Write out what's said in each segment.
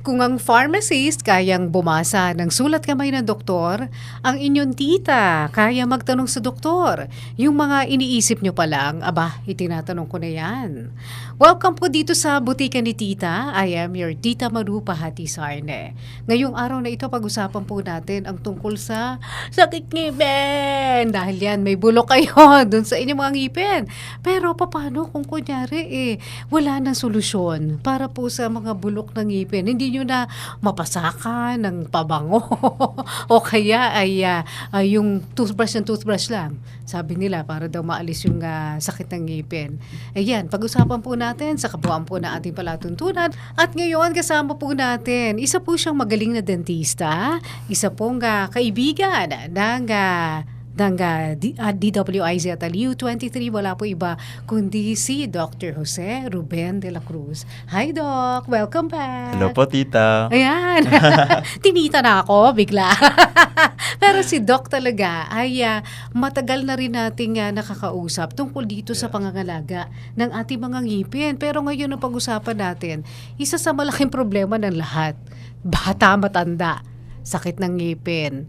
Kung ang pharmacist kayang bumasa ng sulat kamay ng doktor, ang inyong tita kaya magtanong sa doktor. Yung mga iniisip nyo pa lang, itinatanong ko na yan. Welcome po dito sa Butika ni Tita. I am your Tita Maru Pahati Sarne. Ngayong araw na ito, pag-usapan po natin ang tungkol sa sakit ngipin. Dahil yan, may bulok kayo dun sa inyong mga ngipin. Pero paano kung kunyari wala na solusyon para po sa mga bulok ng ngipin? Hindi nyo na mapasakan ng pabango o kaya ay yung toothbrush lang. Sabi nila para daw maalis yung sakit ng ngipin. Ayan, pag-usapan po natin sa kabuuan po na ating palatuntunan. At ngayon kasama po natin, isa po siyang magaling na dentista, isa pong kaibigan ng DWIZ at U23, wala po iba kundi si Dr. Jose Ruben de la Cruz. Hi Doc, welcome back. Hello po tita. Ayan, tinita na ako bigla. Pero si Doc talaga ay matagal na rin nating nakakausap tungkol dito sa pangangalaga ng ating mga ngipin. Pero ngayon ang pag-usapan natin, isa sa malaking problema ng lahat, bata matanda, sakit ng ngipin.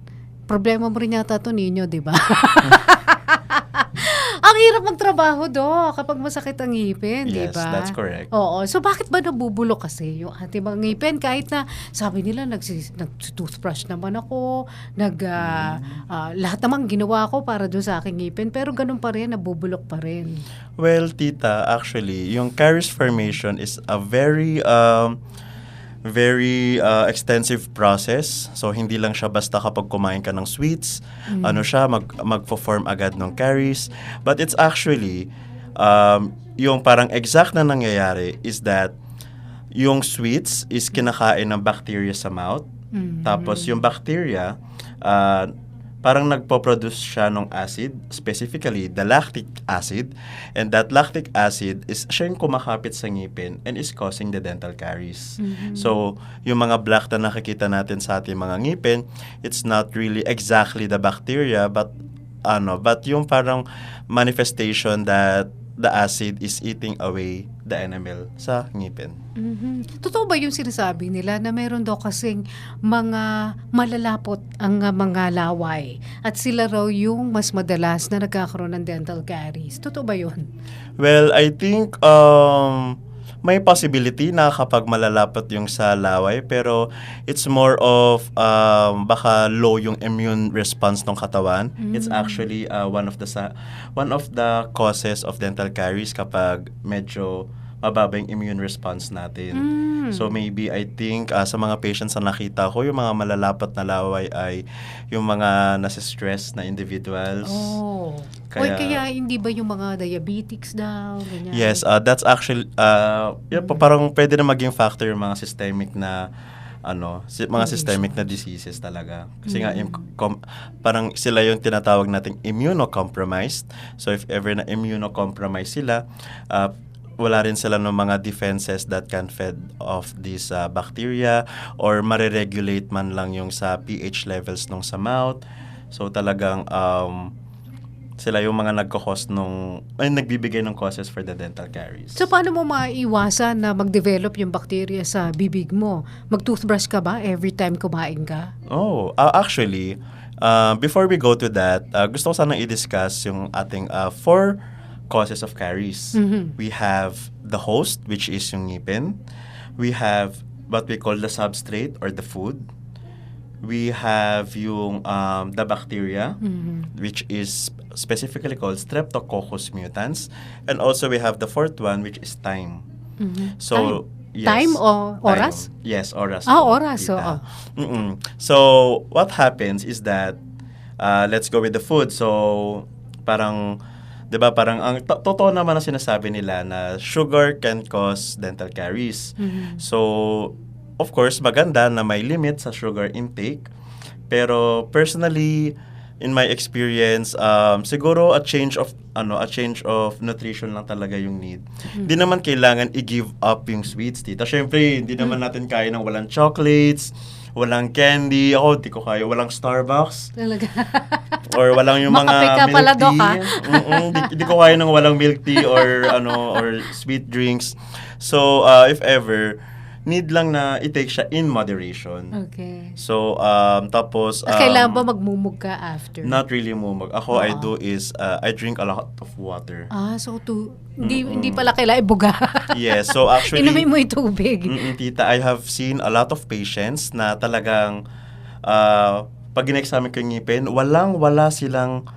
Problema mo rin yata ito ninyo, di ba? Ang hirap magtrabaho kapag masakit ang ngipin, di Yes, ba? that's correct. Oo. So bakit ba nabubulok kasi yung ating mga ngipin? Kahit na sabi nila nag-toothbrush naman ako, lahat naman ginawa ko para doon sa aking ngipin, pero ganun pa rin, nabubulok pa rin. Well, tita, actually, yung caries formation is a very extensive process. So, hindi lang siya basta kapag kumain ka ng sweets, magpo-form agad ng caries. But it's actually, yung parang exact na nangyayari is that yung sweets is kinakain ng bacteria sa mouth. Tapos, yung bacteria, parang nagpo-produce siya ng acid, specifically the lactic acid, and that lactic acid is siya yung kumakapit sa ngipin and is causing the dental caries. So, yung mga black na nakikita natin sa ating mga ngipin, it's not really exactly the bacteria, but yung parang manifestation that the acid is eating away the enamel sa ngipin. Totoo ba yung sinasabi nila na meron daw kasing mga malalapot ang mga laway at sila raw yung mas madalas na nagkakaroon ng dental caries? Totoo ba yun? Well, I think may possibility na kapag malalapot yung sa laway, pero it's more of baka low yung immune response ng katawan. It's actually one of the causes of dental caries kapag medyo mababa yung immune response natin. So maybe I think sa mga patients na nakita ko, yung mga malalapat na laway ay yung mga nasa-stress na individuals. Oh. Kaya hindi ba yung mga diabetics daw? Ganyan? Yes, that's actually parang pwede na maging factor yung mga systemic na systemic na diseases talaga. Kasi nga parang sila yung tinatawag nating immunocompromised. So if ever na immunocompromised sila, wala rin sila ng mga defenses that can fed off these bacteria or mariregulate man lang yung sa pH levels nung sa mouth. So talagang sila yung mga nagbibigay ng causes for the dental caries. So paano mo maiiwasan na mag-develop yung bacteria sa bibig mo? Mag-toothbrush ka ba every time kumain ka? Oh, actually, before we go to that, gusto ko sanang i-discuss yung ating 4 causes of caries. We have the host, which is yung ngipin. We have what we call the substrate or the food. We have yung the bacteria, which is specifically called Streptococcus mutans. And also we have the 4th one, which is time. So, yes. Time o oras? Time. Yes, oras. Oras. So, what happens is that, let's go with the food. So, parang, diba, parang ang totoo naman ang sinasabi nila na sugar can cause dental caries. So, of course, maganda na may limit sa sugar intake. Pero personally, in my experience, siguro a change of nutrition lang talaga yung need. Hindi naman kailangan i-give up yung sweets, tita. Syempre, hindi naman natin kaya ng walang chocolates, walang candy. Ako, di ko kaya. Walang Starbucks. Talaga. Or walang yung mga milk pala, Doc, tea. Di ko kaya ng walang milk tea or sweet drinks. So, if ever, need lang na i-take siya in moderation. Okay. So, tapos... Kailangan ba magmumug ka after? Not really mumog. Ako, I Oo. do is, I drink a lot of water. So hindi pala kailangan ibuga. Yes, so actually... Inumin mo yung tubig. Tita, I have seen a lot of patients na talagang, pag in-examine ko yung ngipin, wala silang,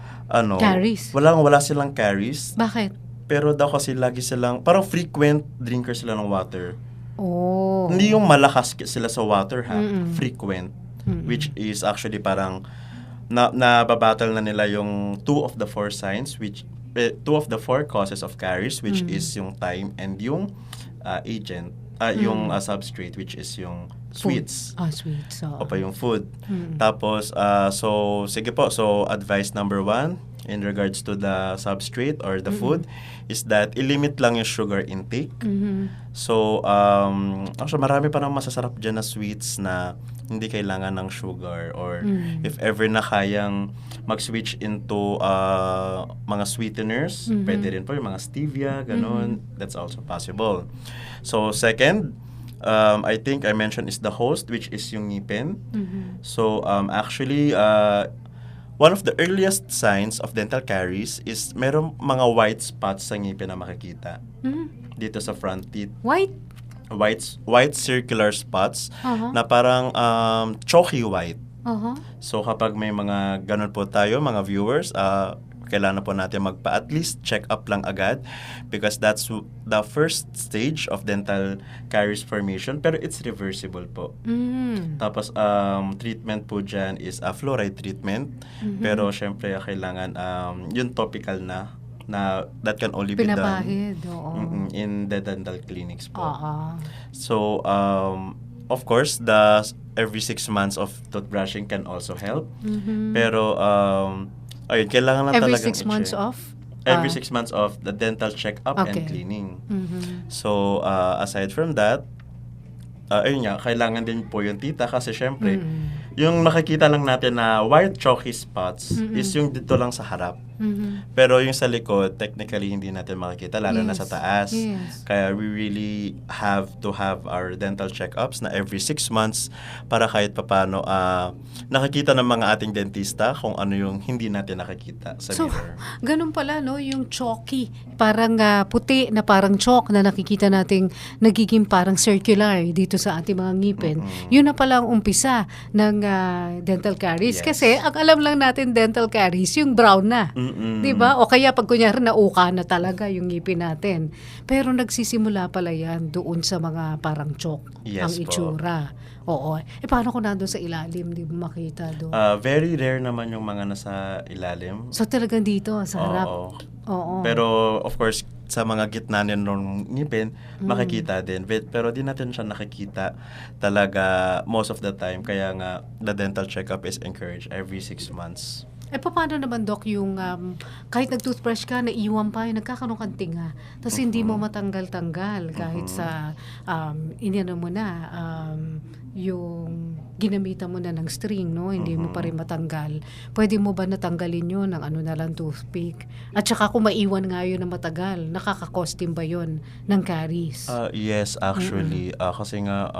Caries. wala silang caries. Bakit? Pero daw kasi lagi silang, parang frequent drinker sila ng water. Oh. Hindi yung malakas sila sa water ha, Mm-mm. frequent. Mm-mm. Which is actually parang, nababattle na nila yung 2 of the 4 signs, which, 2 of the 4 causes of caries, which is yung time and yung agent, yung substrate, which is yung sweets. Sweets. O pa yung food. Mm. Tapos, so, sige po. So, advice number 1 in regards to the substrate or the food is that ilimit lang yung sugar intake. Mhm. So, actually, marami pa nang masasarap dyan na sweets na hindi kailangan ng sugar or if ever na kayang mag-switch into mga sweeteners, pwede rin po yung mga stevia, ganun. That's also possible. So, second, I think I mentioned is the host, which is yung ngipin. So, actually, one of the earliest signs of dental caries is merong mga white spots sa ngipin na makikita. Dito sa front teeth. White? White circular spots Uh-huh. na parang chalky white. Uh-huh. So, kapag may mga ganun po tayo, mga viewers, kailangan po natin at least check up lang agad because that's the first stage of dental caries formation, pero it's reversible po. Tapos, treatment po dyan is a fluoride treatment, pero syempre kailangan yung topical na that can only be done Pinabahid. Oo. in the dental clinics po. Oo. So, of course, every 6 months of toothbrushing can also help. Pero, ayun, kailangan lang Every talagang 6 months i-check. off? Every 6 months of the dental check-up and Okay. cleaning. Mhm. So, aside from that, ayun nga, kailangan din po yung tita kasi syempre, yung makikita lang natin na white chalky spots is yung dito lang sa harap. Pero yung sa likod, technically hindi natin makikita, lalo na sa Yes. taas. Yes. Kaya we really have to have our dental check-ups na every 6 months para kahit papano nakikita ng mga ating dentista kung ano yung hindi natin nakikita sa So, mirror. ganun pala, no? Yung chalky. Parang puti na parang chalk na nakikita nating nagiging parang circular dito sa ating mga ngipin. Yun na pala ang umpisa ng dental caries. Yes. Kasi, ang alam lang natin dental caries, yung brown na. Diba? O kaya pag kunyari nauka na talaga yung ngipin natin. Pero nagsisimula pala yan doon sa mga parang chalk Yes ang po. itsura. Oo. Paano kung nandun sa ilalim, di mo makita doon? Very rare naman yung mga nasa ilalim. So talagang dito, sa harap. Oo. Oo. Pero of course, sa mga gitna ng ngipin, makikita din. Pero di natin siya nakikita talaga most of the time. Kaya nga, the dental checkup is encouraged every 6 months. Paano naman, Doc, yung kahit nag-toothbrush ka, naiwan pa, yung nagkakaroon kang tinga, tapos hindi mo matanggal-tanggal kahit sa, inano mo na, yung ginamitan mo na ng string, no? Hindi mo pa rin matanggal. Pwede mo ba natanggalin yun ng na lang toothpick? At saka kung maiwan nga yun na matagal, nakakakos din ba yun ng caries? Yes, actually. Kasi nga,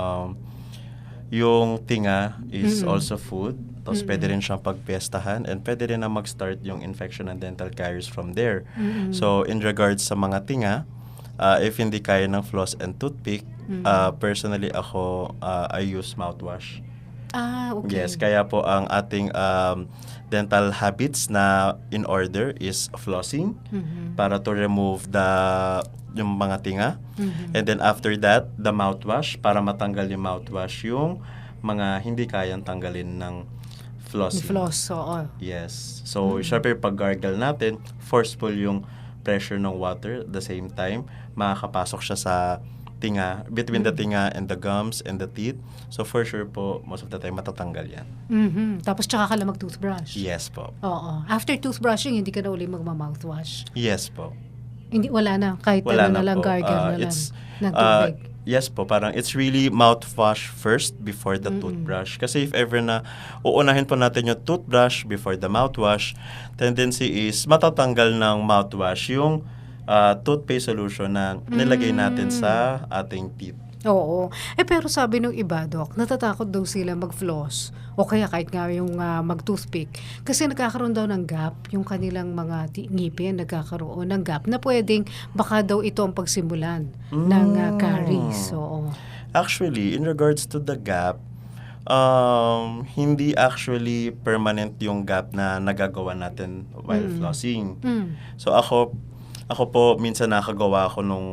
yung tinga is also food. Tapos pwede rin siyang pagpestahan and pwede rin na mag-start yung infection and dental caries from there. So, in regards sa mga tinga, if hindi kaya ng floss and toothpick, personally ako, I use mouthwash. Okay. Yes, kaya po ang ating dental habits na in order is flossing para to remove yung mga tinga. And then after that, the mouthwash para matanggal yung mouthwash yung mga hindi kayang tanggalin ng flossing. Floss, oo. Yes. So, syempre pag gargle natin, forceful yung pressure ng water. At the same time, makakapasok siya sa tinga, between the tinga and the gums and the teeth. So, for sure po, most of the time, matatanggal yan. Tapos tsaka ka lang mag-toothbrush. Yes po. Oo. After toothbrushing, hindi ka na uli magma-mouthwash. Yes po. Hindi, wala na. Kahit Wala na na lang, po. gargle na lang It's, ng tubig. yes po, parang it's really mouthwash first before the toothbrush. Kasi if ever na uunahin po natin yung toothbrush before the mouthwash, tendency is matatanggal ng mouthwash yung toothpaste solution na nilagay natin sa ating teeth. Oo. Pero sabi nung iba, Doc, natatakot daw sila mag-floss o kaya kahit nga yung mag-toothpick kasi nagkakaroon daw ng gap yung kanilang mga ngipin, nagkakaroon ng gap na pwedeng baka daw ito ang pagsimulan ng caries. Oo. Actually, in regards to the gap, hindi actually permanent yung gap na nagagawa natin while flossing. Mm. So ako po minsan nakagawa ako nung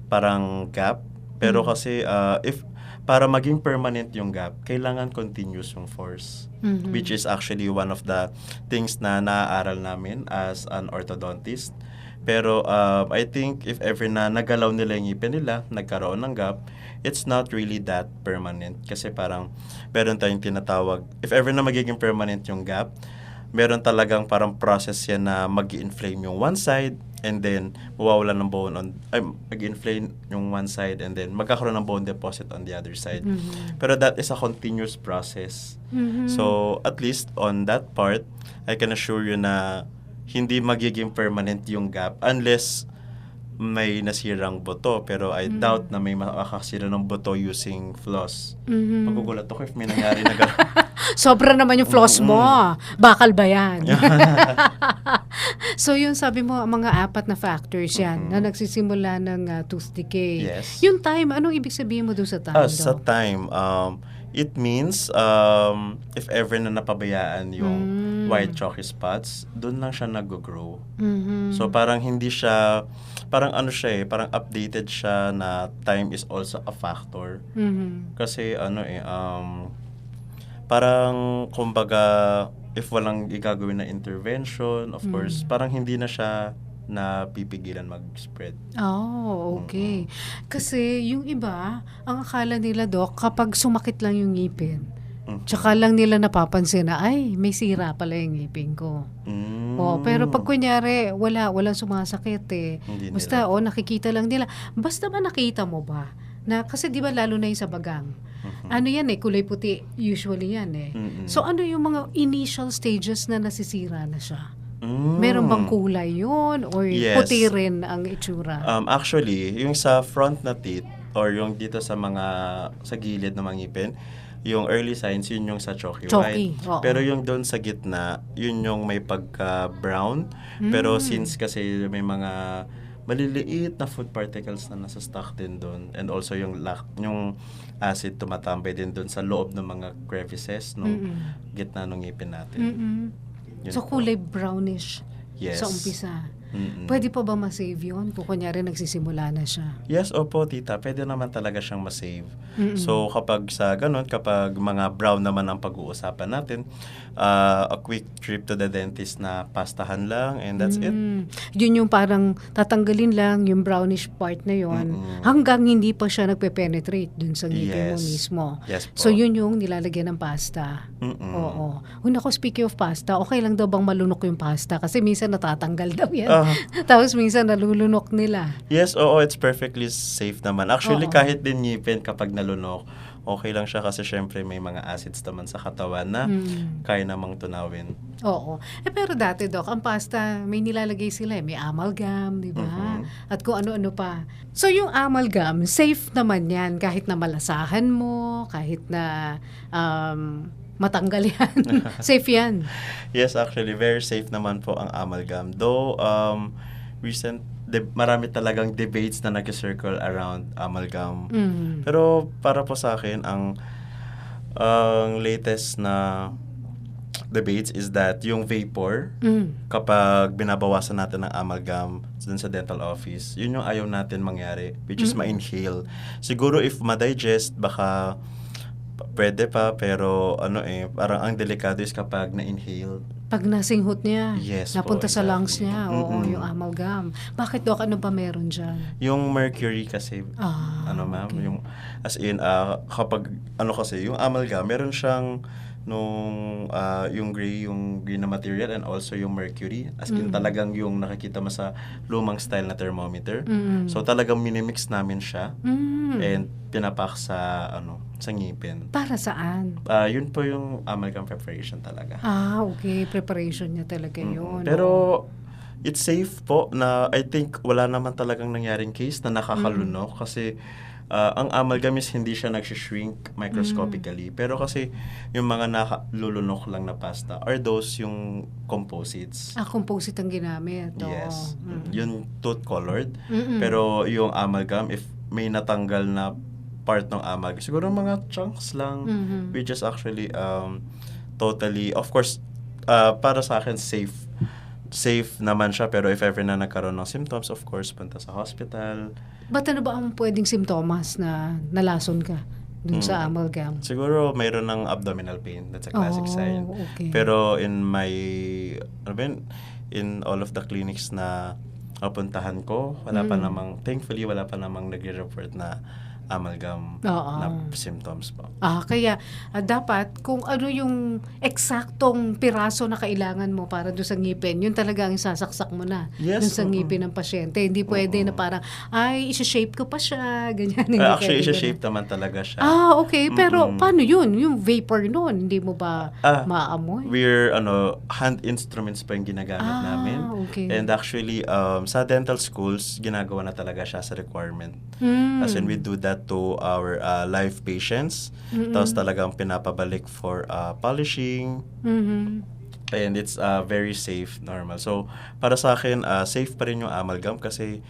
parang gap, pero kasi if para maging permanent yung gap, kailangan continuous yung force. Mhm. Which is actually one of the things na naaaral namin as an orthodontist. Pero I think if ever na nagalaw nila yung ngipin nila, nagkaroon ng gap, it's not really that permanent. Kasi parang meron tayong tinatawag, if ever na magiging permanent yung gap, meron talagang parang process yan na mag-inflame yung one side, and then mawawala ng bone mag-inflame yung one side, and then magkakaroon ng bone deposit on the other side. Pero that is a continuous process. So at least on that part, I can assure you na hindi magiging permanent yung gap unless may nasirang buto. Pero I doubt na may makakasira ng buto using floss. Magugulat ako if may nangyari na gano'n. Sobra naman yung floss mo. Bakal ba yan? So yun sabi mo, mga 4 na factors yan na nagsisimula ng tooth decay. Yes. Yung time, anong ibig sabihin mo doon sa time? Sa Doc? time, it means if ever na napabayaan yung white chalky spots, doon lang siya nag-grow. So parang hindi siya, parang ano siya parang updated siya na time is also a factor. Kasi parang kumbaga if walang igagawin na intervention, of course, parang hindi na siya na pipigilan mag-spread. Oh, okay. Kasi yung iba, ang akala nila, Doc, kapag sumakit lang yung ngipin, tsaka lang nila napapansin na, ay, may sira pala yung ngipin ko. Pero pag kunyari, walang sumasakit Hindi Basta, nila. nakikita lang nila. Basta ba nakita mo ba? Na, kasi di ba lalo na yung sa bagang? Ano yan kulay puti. Usually yan So ano yung mga initial stages na nasisira na siya? Meron bang kulay yun? Or Yes. puti rin ang itsura? Actually, yung sa front na teeth or yung dito sa gilid ng mga ngipin, yung early signs, yun yung sa chalky Chalky, white. oo. Pero yung doon sa gitna, yun yung may pagka-brown. Pero since kasi may mga maliliit na food particles na nasa stock din doon, and also yung acid tumatambay din doon sa loob ng mga crevices ng gitna ng ngipin natin. Yun So po. kulay brownish Yes. sa umpisa. Pwede pa ba ma-save yun kung kunyari nagsisimula na siya? Yes, opo, tita. Pwede naman talaga siyang ma-save. So, kapag sa ganun, kapag mga brown naman ang pag-uusapan natin, a quick trip to the dentist na pastahan lang, and that's it. Yun yung parang tatanggalin lang yung brownish part na yun hanggang hindi pa siya nagpe-penetrate dun sa ngipin mo Yes. mismo. Yes po. So yun yung nilalagyan ng pasta. Oo. Naku, speaking of pasta, okay lang daw bang malunok yung pasta? Kasi minsan natatanggal daw yan. Tapos minsan nalulunok nila. Yes, oo, it's perfectly safe naman. Actually, Oo. kahit din ngipin kapag nalunok, okay lang siya kasi syempre may mga acids naman sa katawan na kaya namang tunawin. Oo. Pero dati, Doc, ang pasta, may nilalagay sila may amalgam, di ba? At kung ano-ano pa. So, yung amalgam, safe naman yan kahit na malasahan mo, kahit na matanggal yan. Safe yan. Yes, actually, very safe naman po ang amalgam. Though, marami talagang debates na nag-circle around amalgam. Pero para po sa akin, ang latest na debates is that yung vapor, kapag binabawasan natin ng amalgam dun sa dental office, yun yung ayaw natin mangyari, which is ma-inhale. Siguro if ma-digest, baka pwede pa, pero parang ang delikado is kapag na-inhale. Pag nasinghot niya, Yes po, napunta sa lungs exactly. niya, yung amalgam. Bakit, Doc? Ano ba meron dyan? Yung mercury kasi, ma'am, okay. yung as in kapag kasi yung amalgam, meron siyang yung gray na material, and also yung mercury, as in talagang yung nakikita mo sa lumang style na thermometer. So talagang minimix namin siya and pinapak sa sa ngipin. Para saan? Yun po yung amalgam preparation talaga. Okay. Preparation niya talaga yun. Pero it's safe po na I think wala naman talagang nangyaring case na nakakalunok kasi ang amalgam is hindi siya nagsishrink microscopically. Pero kasi yung mga nakalulunok lang na pasta are those yung composites. Composite ang ginamit. Oo. Yes. Mm. Yung tooth-colored. Mm-mm. Pero yung amalgam, if may natanggal na part ng amalgam, siguro mga chunks lang, Mhm. which is actually totally, of course, para sa akin, safe naman siya. Pero if ever na nagkaroon ng symptoms, of course, punta sa hospital. Ba't ano ba ang pwedeng simptomas na nalason ka dun sa amalgam? Siguro mayroon ng abdominal pain. That's a classic sign. Okay. Pero in my, ano ba yun, in all of the clinics na napuntahan ko, wala pa namang, thankfully, wala pa namang nagre-report na amalgam Oo. na symptoms po. Kaya dapat kung ano yung eksaktong piraso na kailangan mo para doon sa ngipin, yun talaga ang sasaksak mo na Yes, doon sa oo. ngipin ng pasyente. Hindi pwede na parang, ay, isa-shape ko pa siya, ganyan. Hindi Actually, pwede isa-shape ganun. naman talaga siya. Okay. Pero paano yun? Yung vapor nun, hindi mo ba maamoy? We're, hand instruments pa yung ginagamit namin. Okay. And actually, sa dental schools, ginagawa na talaga siya sa requirement. As in, we do that to our live patients. Tapos talagang pinapabalik for polishing. Mhm. And it's very safe, normal. So, para sa akin, safe pa rin yung amalgam kasi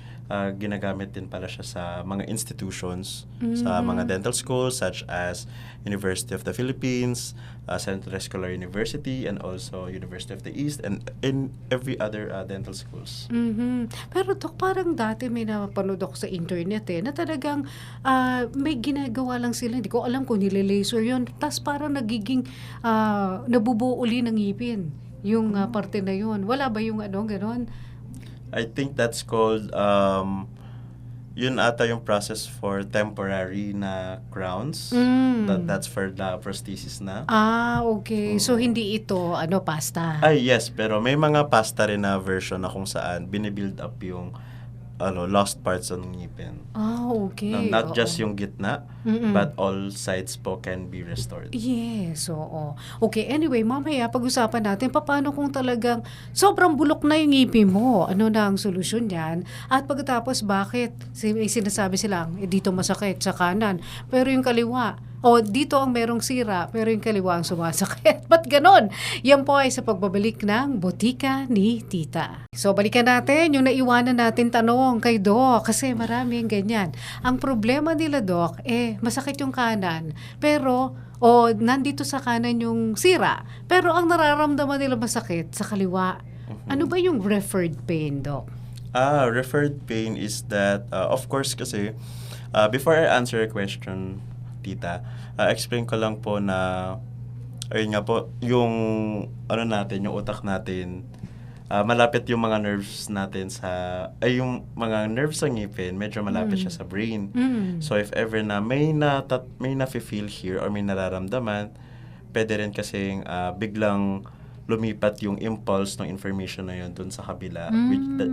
ginagamit din pala siya sa mga institutions, sa mga dental schools such as University of the Philippines, Central Escolar University, and also University of the East, and in every other dental schools. Mhm. Pero Dok, parang dati may napanood ako sa internet na talagang may ginagawa lang sila. Hindi ko alam kung nile-laser yun. Tapos parang nagiging nabubuo uli ng ngipin. Yung parte na yun. Wala ba yung ganon? I think that's called, yun ata yung process for temporary na crowns. That's for the prosthesis na. Okay. So, hindi ito, pasta. Yes, pero may mga pasta rin na version na kung saan binibuild up yung lost parts ng ngipin. Okay. Not Oo. just yung gitna, but all sides po can be restored. Yes, oo. Okay, anyway, mamaya pag-usapan natin paano kung talagang sobrang bulok na yung ngipin mo. Ano na ang solusyon niyan? At pagkatapos, bakit? May sinasabi silang, dito masakit sa kanan, pero yung kaliwa, dito ang merong sira, pero yung kaliwa ang sumasakit. Ba't ganon? Yan po ay sa pagbabalik ng Botika ni Tita. So, balikan natin yung naiwanan natin tanong kay Doc, kasi maraming ganyan. Ang problema nila, Doc, masakit yung kanan, pero nandito sa kanan yung sira, pero ang nararamdaman nila masakit sa kaliwa. Ano ba yung referred pain, Doc? Referred pain is that, of course kasi, before I answer a question, Tita, explain ko lang po na, ayun nga po, yung, yung utak natin, malapit yung mga nerves natin yung mga nerves sa ngipin, medyo malapit siya sa brain. So, if ever na may nafe-feel here or may nararamdaman, pwede rin kasing biglang lumipat yung impulse ng information na yun dun sa kabila,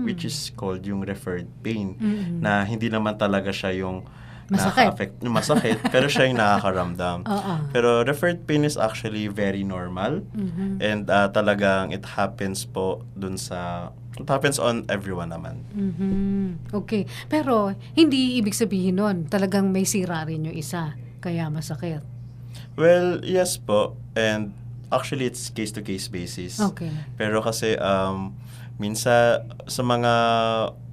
which is called yung referred pain, na hindi naman talaga siya yung masakit, pero siya yung nakakaramdam. Pero referred pain is actually very normal, and talagang it happens on everyone naman. Okay. Pero, hindi ibig sabihin nun, talagang may sira rin yung isa, kaya masakit. Well, yes po, and actually it's case-to-case basis. Okay. Pero kasi, minsan, sa mga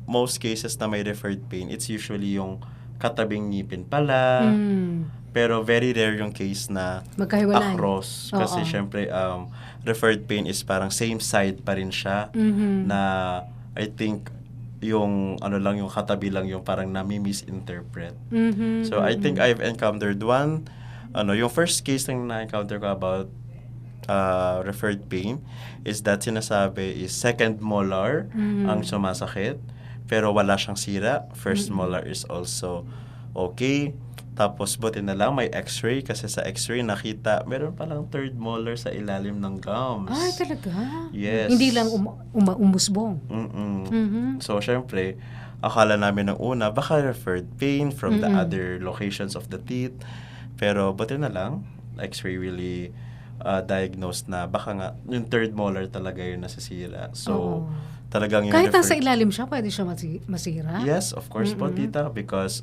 most cases na may referred pain, it's usually yung katabing ngipin pala. Pero very rare yung case na Magkahiwalay. across. Kasi syempre, referred pain is parang same side pa rin siya. Na I think yung yung katabi lang yung parang nami-misinterpret. So I think I've encountered one. Yung first case na na-encounter ko about referred pain is that sinasabi is second molar ang sumasakit. Pero wala siyang sira. First molar is also okay. Tapos buti na lang may x-ray kasi sa x-ray nakita meron palang third molar sa ilalim ng gums. Ay, talaga? Yes. Hindi lang umusbong. So, syempre, akala namin ng una, baka referred pain from the other locations of the teeth. Pero buti na lang, x-ray really diagnosed na baka nga yung third molar talaga yung nasisira. So, Talagang yung Kahit nasa refer- ilalim siya, pwede siya masira? Yes, of course po, Mm-mm. tita, because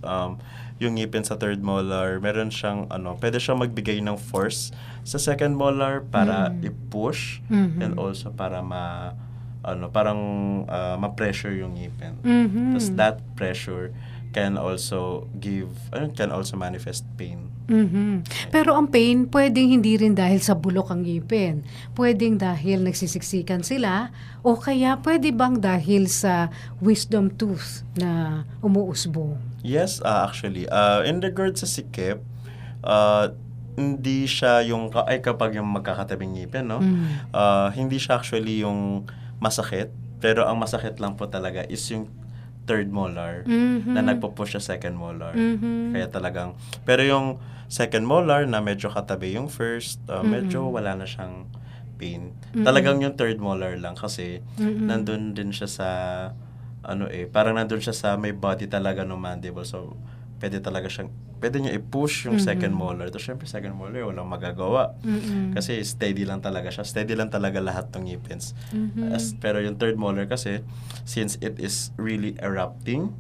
yung ngipin sa third molar, meron siyang pwede siyang magbigay ng force sa second molar para i-push and Mhm. also para parang ma-pressure yung ngipin. Mhm. Tapos that pressure can also can also manifest pain. Mhm. Pero ang pain, pwedeng hindi rin dahil sa bulok ang ngipin. Pwedeng dahil nagsisiksikan sila o kaya pwede bang dahil sa wisdom tooth na umuusbong? Yes, actually, in regard sa sikip, hindi siya kapag yung magkakatabing ngipin, no? Mm. Hindi siya actually yung masakit, pero ang masakit lang po talaga is yung third molar na Mhm. nagpo-push sa second molar. Mhm. Kaya talagang, pero yung second molar na medyo katabi yung first, medyo wala na siyang pain. Talagang yung third molar lang kasi nandun din siya sa parang nandun siya sa may body talaga ng mandible. So, pwede niya i-push yung second molar. Tapos syempre second molar, walang magagawa. Kasi steady lang talaga siya. Steady lang talaga lahat ng ngipins. Pero yung third molar kasi, since it is really erupting,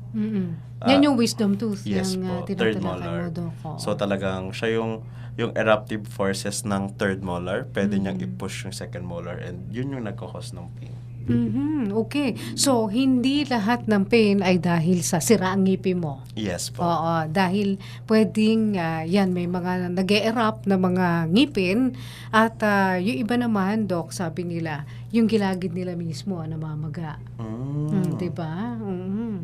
Yan yung wisdom tooth yes yung po, third tinatalakan molar. mo, Doc. Oo. So talagang siya yung eruptive forces ng third molar, pwede niyang i-push yung second molar and yun yung nagkakos ng pain. Mhm. Okay. So, hindi lahat ng pain ay dahil sa sira ang ngipin mo. Yes po. Oo, dahil pwedeng yan may mga nag-e-erupt na mga ngipin at yung iba naman, Doc, sabi nila, yung gilagid nila mismo namamaga. Di ba?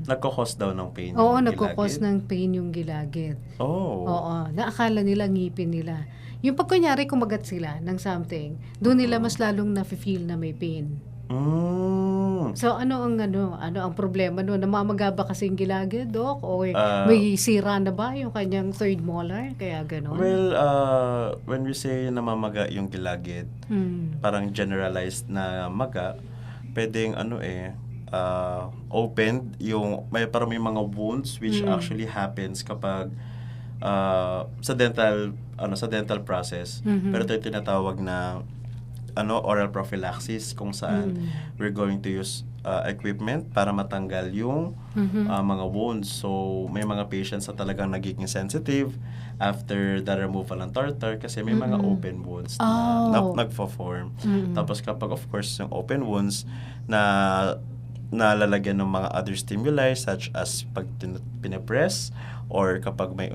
Nagkakos daw ng pain Oo, yung nagkukos gilagid. ng pain yung gilagid. Oh. Oo, naakala nila ngipin nila. Yung pag kunyari kumagat sila ng something, doon nila mas lalong na-feel na may pain. So ano ang problema no? Namamaga ba kasi yung gilagid, Doc? O may sira na ba yung kanyang third molar? Kaya gano'n? Well, when we say namamaga yung gilagid, parang generalized na maga, pwedeng opened parang may mga wounds which actually happens kapag sa dental process. Pero ito yung tinatawag na oral prophylaxis kung saan we're going to use equipment para matanggal yung mga wounds. So, may mga patients na talagang nagiging sensitive after the removal ng tartar kasi may mga open wounds na nagfo-form. Tapos kapag of course yung open wounds na nalalagyan ng mga other stimuli such as pag pinipress or kapag may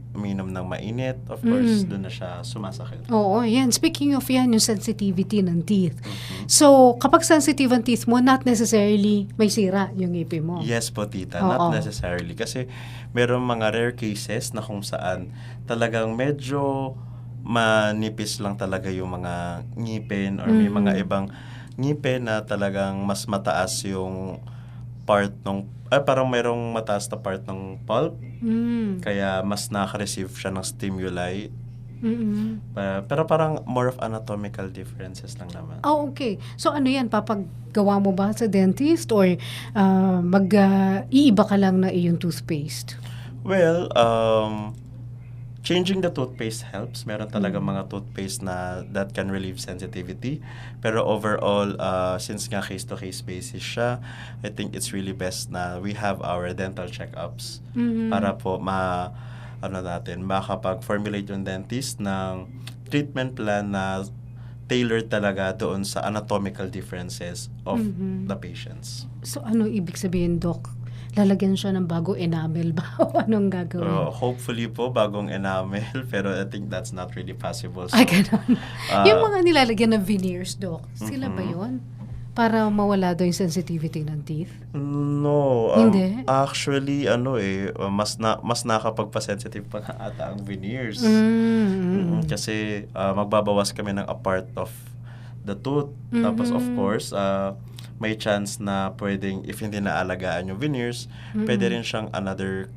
uminom ng mainit, of course, doon na siya sumasakit. Oo, yan. Speaking of yan, yung sensitivity ng teeth. So, kapag sensitive ang teeth mo, not necessarily may sira yung ngipin mo. Yes po, tita. Oo. Not necessarily. Kasi meron mga rare cases na kung saan talagang medyo manipis lang talaga yung mga ngipin or may mga ibang ngipin na talagang mas mataas yung part parang mayroong mataas na part ng pulp. Kaya mas nakaka-receive siya ng stimuli. Pero parang more of anatomical differences lang naman. Oh, okay. So ano yan, papagawa mo ba sa dentist or iiba ka lang na iyong toothpaste? Well, changing the toothpaste helps. Meron talaga mga toothpaste na that can relieve sensitivity. Pero overall, since nga case-to-case basis siya, I think it's really best na we have our dental checkups para po makapag-formulate yung dentist ng treatment plan na tailored talaga doon sa anatomical differences of the patients. So ano ibig sabihin, Doc? Lalagyan siya ng bago enamel ba? O anong gagawin? Hopefully po, bagong enamel, pero I think that's not really possible. So, Ay, ganun. Yung mga nilalagyan ng veneers, Doc, sila ba yun? Para mawala daw yung sensitivity ng teeth? No. Hindi? Actually, mas nakapagpa-sensitive pa nga ata ang veneers. Kasi magbabawas kami ng a part of the tooth. Tapos of course, may chance na pwedeng, if hindi naalagaan yung veneers, pwede rin siyang another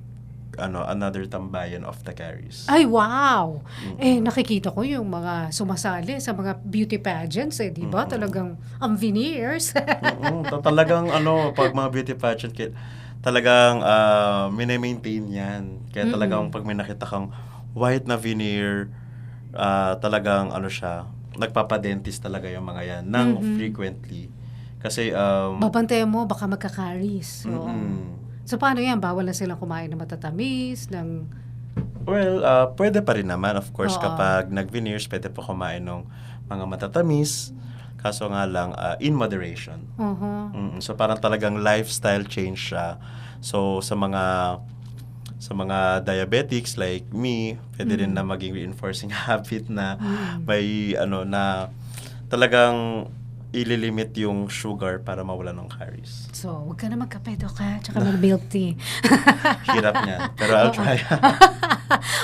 tambayan of the caries. Ay, wow! Nakikita ko yung mga sumasali sa mga beauty pageants, di ba? Talagang ang veneers. Talagang pag mga beauty pageant, talagang mini-maintain yan. Kaya talagang pag may nakita kang white na veneer, talagang siya, nagpapadentist talaga yung mga yan nang frequently. Kasi, Babantayan mo, baka magka-caries. Oo. mm-mm. So, paano yan? Bawal na silang kumain ng matatamis, ng... Well, pwede pa rin naman. Of course, Oo. kapag nag-veneers, pwede po kumain ng mga matatamis. Kaso nga lang, in moderation. So, parang talagang lifestyle change siya. So, sa mga diabetics like me, pwede rin na maging reinforcing habit na may, na talagang ililimit yung sugar para mawala ng caries. So, huwag ka na magkape, Doc, ha? Tsaka mag-milk tea. Hirap niya. Pero I'll try.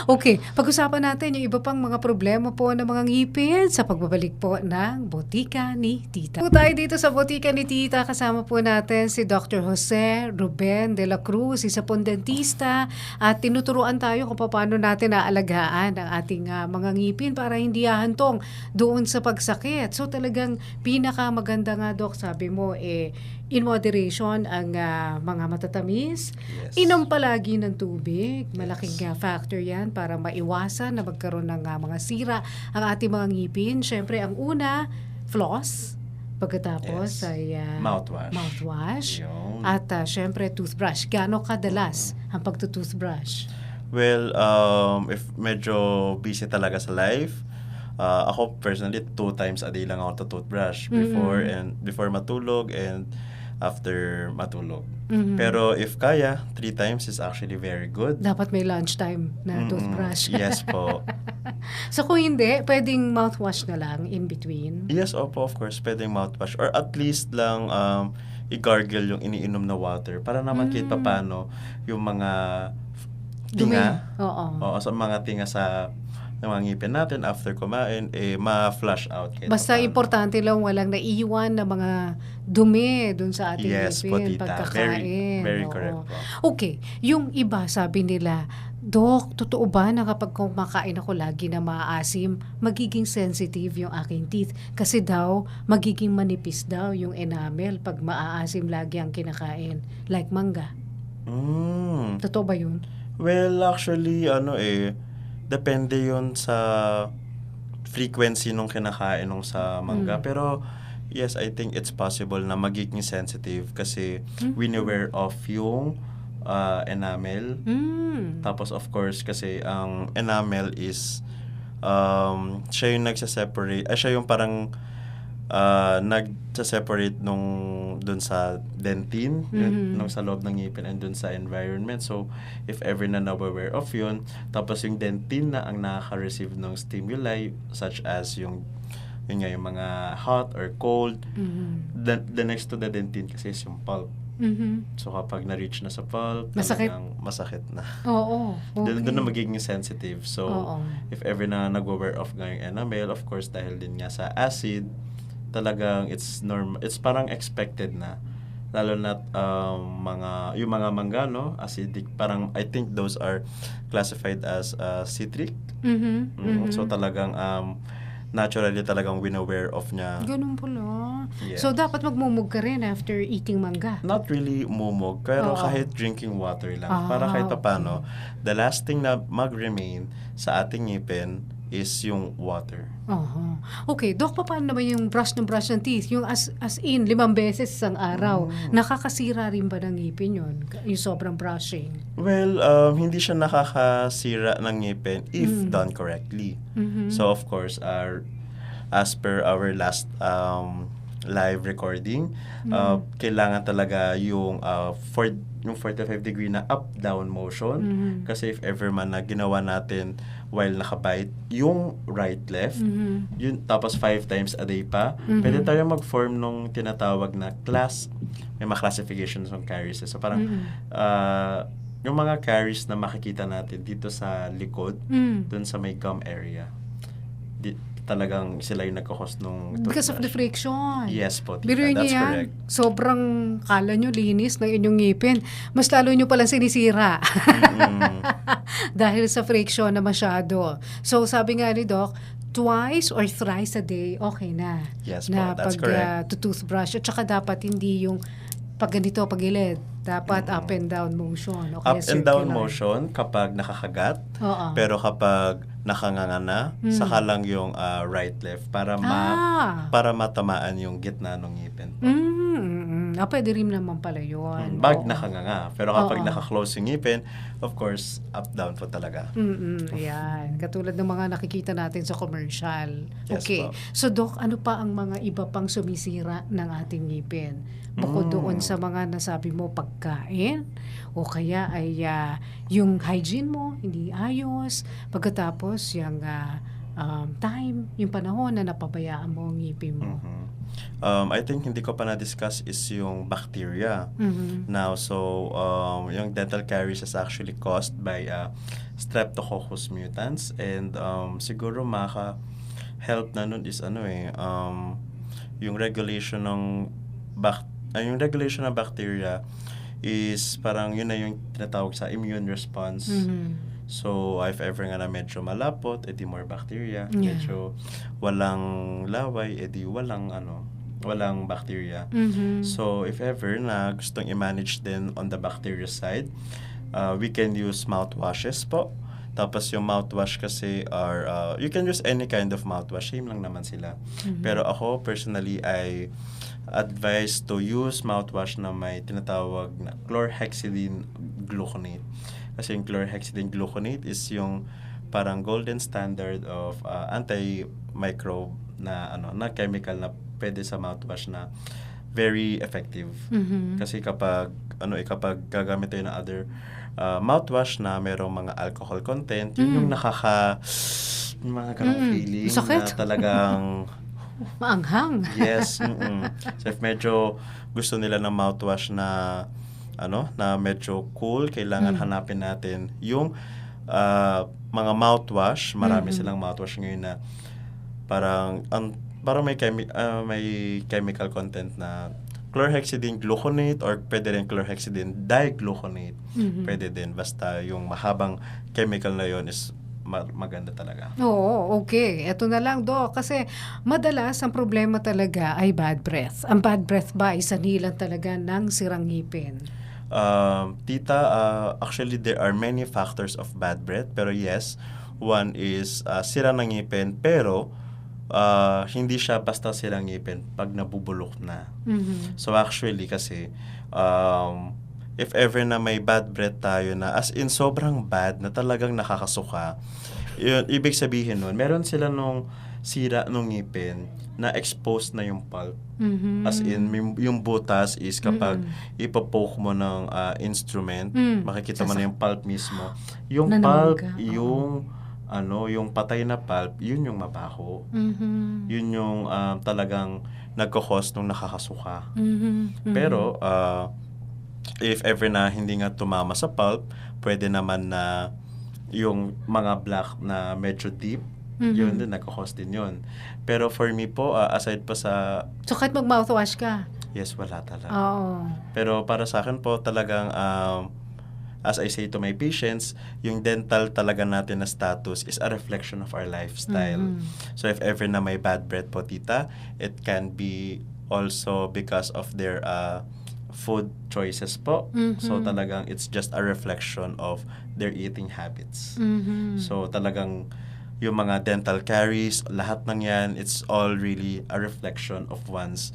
Okay, pag-usapan natin yung iba pang mga problema po ng mga ngipin sa pagbabalik po ng Botika ni Tita. Po tayo dito sa Botika ni Tita, kasama po natin si Dr. Jose Ruben de la Cruz, isa pong dentista, at tinuturuan tayo kung paano natin aalagaan ang ating mga ngipin para hindi hahantong doon sa pagsakit. So talagang pinakamaganda nga, Doc, sabi mo, in moderation ang mga matatamis. Yes. Inom palagi ng tubig. Malaking factor yan para maiwasan na magkaroon ng mga sira ang ating mga ngipin. Siyempre, ang una, floss. Pagkatapos Yes. ay mouthwash. Yun. At siyempre, toothbrush. Gaano kadalas ang pagtutoothbrush? Well, if medyo busy talaga sa life, ako personally 2 times a day lang ako toothbrush before matulog and after matulog. Pero if kaya, 3 times is actually very good. Dapat may lunchtime na toothbrush. Yes po. So kung hindi, pwedeng mouthwash na lang in between. Yes, opo, of course, pwedeng mouthwash. Or at least lang i-gargle yung iniinom na water para naman kahit papano yung mga tinga. Oo. Sa mga tinga sa ng mga ngipin natin after kumain, ma-flush out. Basta importante lang walang naiiwan na mga dumi dun sa ating Yes po, ngipin tita. pagkakain. Very Oo. correct po. Okay, yung iba sabi nila, Dok, totoo ba na kapag kumakain ako lagi na maasim, magiging sensitive yung aking teeth? Kasi daw, magiging manipis daw yung enamel pag maaasim lagi ang kinakain. Like mangga. Totoo ba yun? Well, actually, depende yun sa frequency nung kinakain nung sa mangga. Pero, yes, I think it's possible na magiging sensitive kasi wini-wear off yung enamel. Tapos, of course, kasi ang enamel is siya yung nagsaseparate, siya yung parang nagsaseparate dun sa dentin, nung sa loob ng ngipin and dun sa environment. So, if ever na nawaware of yun, tapos yung dentin na ang nakaka-receive ng stimuli such as yung mga hot or cold, the next to the dentin kasi is yung pulp. So, kapag na-reach na sa pulp, Masakit? masakit na. Oo. Okay. Doon na magiging sensitive. So, if ever na nag-wear off nga yung enamel, of course, dahil din nga sa acid, talagang it's parang expected na. Lalo na yung mga mangga, no? Acidic. Parang, I think those are classified as citric. So, talagang naturally talagang wina-wear off niya. Ganun pala. Yes. So, dapat magmumug ka rin after eating mangga. Not really umumog, pero kahit drinking water lang. Para kahit paano, the last thing na mag-remain sa ating ngipin is yung water. Okay, Doc, paano naman yung brush ng teeth? Yung as in, 5 beses isang araw. Nakakasira rin ba ng ngipin yun? Yung sobrang brushing? Well, hindi siya nakakasira ng ngipin if done correctly. So, of course, as per our last live recording, kailangan talaga yung 45 degree na up-down motion. Kasi if ever man na ginawa natin while nakabite, yung right-left, yun, tapos 5 times a day pa, pwede tayo mag-form nung tinatawag na may mga classifications ng caries. So parang, yung mga caries na makikita natin dito sa likod, dun sa may gum area, talagang sila yung nagkakos nung Because of the friction. Yes po, tita. Biruin niyo That's yan. correct. Sobrang kala nyo linis ng inyong ngipin. Mas lalo nyo palang sinisira. Dahil sa friction na masyado. So, sabi nga ni Doc, twice or thrice a day, okay na. Yes po, na that's correct. toothbrush. At saka dapat hindi yung pag ganito, pag gilid. Dapat up and down motion. O kaya Up and down circular. motion kapag nakakagat. Oo. Pero kapag nakanganga na, saka lang yung right-left para para matamaan yung gitna ng ngipin. Pwede rin naman pala yun. Bag Oo. nakanganga. Pero kapag Oo. naka-close yung ngipin, of course, up-down po talaga. Ayan. Katulad ng mga nakikita natin sa commercial. Yes Okay. po. So, Doc, ano pa ang mga iba pang sumisira ng ating ngipin? Bukod doon sa mga nasabi mo, pagkain, o kaya ay yung hygiene mo, hindi ayos. Pagkatapos, yung time, yung panahon na napabayaan mo ang ngipin mo. I think hindi ko pa na-discuss is yung bacteria. Now, so, yung dental caries is actually caused by Streptococcus mutans, and siguro maka-help na nun is yung regulation ng bacteria is parang yun na yung tinatawag sa immune response. So, if ever nga na medyo malapot, edi more bacteria. Yeah. Medyo walang laway, edi walang bacteria. So, if ever na gustong i-manage din on the bacteria side, we can use mouthwashes po. Tapos yung mouthwash kasi are, you can use any kind of mouthwash, same lang naman sila. Pero ako, personally, I advise to use mouthwash na may tinatawag na chlorhexidine gluconate. Kasi yung chlorhexidine gluconate is yung parang golden standard of antimicrobe na chemical na pwede sa mouthwash na very effective. Kasi kapag gagamit tayo ng other mouthwash na merong mga alcohol content, yun yung yung mga ganong feeling Sakit. na talagang Maanghang. yes. So if medyo gusto nila ng mouthwash na na medyo cool, kailangan hanapin natin yung mga mouthwash. Marami silang mouthwash ngayon na parang may chemical content na chlorhexidine gluconate, or pwede rin chlorhexidine digluconate. Pwede din, basta yung mahabang chemical na yon is maganda talaga. Oo, okay. Ito na lang, Doc. Kasi madalas ang problema talaga ay bad breath. Ang bad breath ba ay sanilan talaga ng sirang ngipin? Tita, actually there are many factors of bad breath. Pero yes, one is sira ng ngipin, pero hindi siya basta sirang ngipin pag nabubulok na. So actually kasi, if ever na may bad breath tayo na as in sobrang bad na talagang nakakasuka, yun, ibig sabihin nun, meron sila nung sira nung ngipin na exposed na yung pulp. As in, yung butas is kapag ipopoke mo ng instrument, makikita mo na yung pulp mismo. Yung pulp, yung patay na pulp, yun yung mabaho. Yun yung talagang nagkakos nung nakakasuka. Pero, if ever na hindi nga tumama sa pulp, pwede naman na yung mga black na medyo deep, yun din, nagkakos din yun. Pero for me po, aside pa sa... So, kahit mag-mouthwash ka? Yes, wala talaga. Oo. Pero para sa akin po talagang, as I say to my patients, yung dental talaga natin na status is a reflection of our lifestyle. So if ever na may bad breath po, tita, it can be also because of their food choices po. So talagang it's just a reflection of their eating habits. So talagang yung mga dental caries, lahat ng yan, it's all really a reflection of one's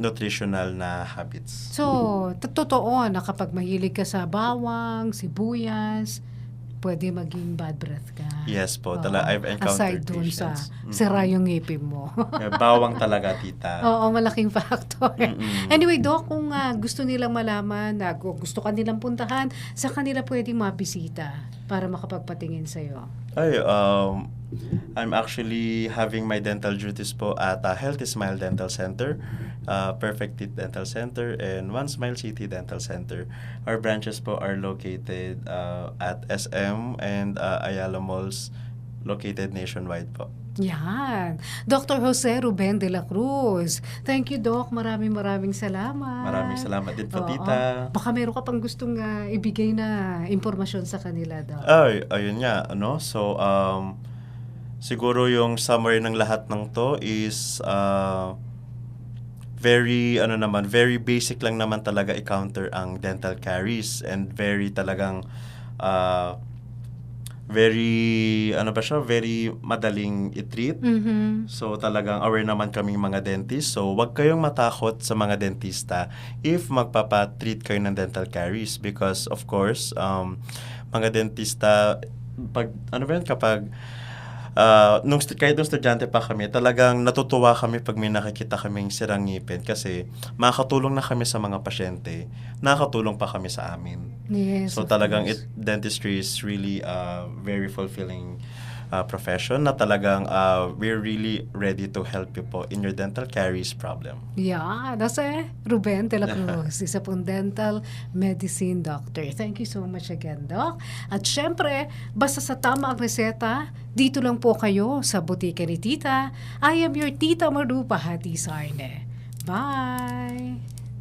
nutritional na habits. So, totoo na kapag mahilig ka sa bawang, sibuyas, pwede maging bad breath ka. Yes po, Oo. I've encountered Aside dun sa patients. sira yung ngipin mo. Bawang talaga, tita. Oo, malaking factor. Anyway, Doc, kung gusto nilang malaman, gusto ka nilang puntahan, sa kanila pwedeng mabisita para makapagpatingin sa'yo? I'm actually having my dental duties po at Healthy Smile Dental Center, Perfect Teeth Dental Center, and One Smile City Dental Center. Our branches po are located at SM and Ayala Malls, located nationwide po. Yan. Dr. Jose Ruben de la Cruz. Thank you, Doc. Maraming salamat. Maraming salamat din po, Oo. tita. Baka meron ka pang gustong ibigay na impormasyon sa kanila, Doc. Ayun nga, So, siguro yung summary ng lahat ng to is very basic lang naman talaga i-counter ang dental caries, and very talagang very, ano ba siya, very madaling i-treat. So talagang aware naman kaming mga dentist. So wag kayong matakot sa mga dentista if magpapa-treat kayo ng dental caries because of course, mga dentista, pag, ano ba yun, kapag kahit nung estudyante pa kami, talagang natutuwa kami pag may nakikita kaming sirang ngipin kasi makakatulong na kami sa mga pasyente, nakakatulong pa kami sa amin. Yes, So of talagang course. dentistry is really a very fulfilling profession na talagang we're really ready to help you po in your dental caries problem. Yeah, nasa Ruben de la Cruz, isa pong dental medicine doctor. Thank you so much again, Doc. At syempre, basta sa tama ang reseta, dito lang po kayo sa Butika ni Tita. I am your Tita Maru Pahati Sarne. Bye!